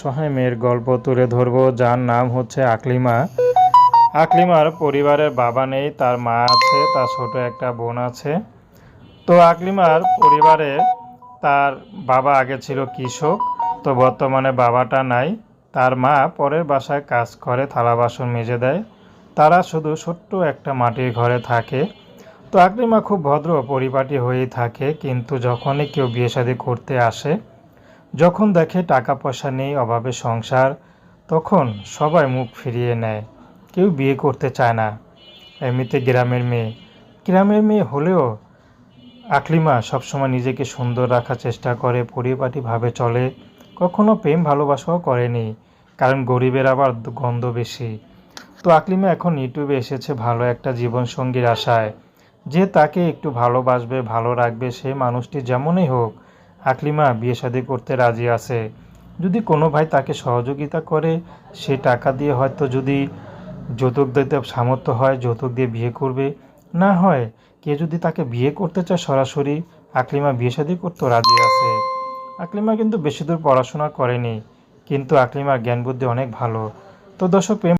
সহায় মেয়ের গল্প তুলে ধরবো, যার নাম হচ্ছে আকলিমা। আকলিমার পরিবারের বাবা নেই, তার মা আছে, তার ছোট একটা বোন আছে। তো আকলিমার পরিবারে তার বাবা আগে ছিল কৃষক, তো বর্তমানে বাবাটা নাই। তার মা পরের বাসায় কাজ করে, থালা বাসন মেজে দেয়। তারা শুধু ছোট্ট একটা মাটির ঘরে থাকে। তো আকলিমা খুব ভদ্র পরিপাটি হয়েই থাকে, কিন্তু যখনই কেউ বিয়ে শাদী করতে আসে, যখন দেখে টাকা পয়সা নেই, অভাবে সংসার, তখন সবাই মুখ ফিরিয়ে নেয়। কেউ বিয়ে করতে চায় না। এমনিতে গ্রামের মেয়ে হলেও আকলিমা সবসময় নিজেকে সুন্দর রাখার চেষ্টা করে, পরিপাটিভাবে চলে। কখনো প্রেম ভালোবাসাও করেনি, কারণ গরিবের আবার গন্ধ বেশি। তো আকলিমা এখন ইউটিউবে এসেছে ভালো একটা জীবনসঙ্গীর আশায়, যে তাকে একটু ভালোবাসবে, ভালো রাখবে। সে মানুষটি যেমনই হোক, আকলিমা বিয়ে শাদী করতে রাজি আছে। যদি কোনো ভাই তাকে সহযোগিতা করে, সে টাকা দিয়ে হয়তো যদি যৌতুক দিতে সামর্থ্য হয়, যৌতুক দিয়ে বিয়ে করবে। না হয় কেউ যদি তাকে বিয়ে করতে চায় সরাসরি, আকলিমা বিয়ে শাদী করতেও রাজি আছে। আকলিমা কিন্তু বেশি দূর পড়াশোনা করেনি, কিন্তু আকলিমার জ্ঞান বুদ্ধি অনেক ভালো। তো দর্শক,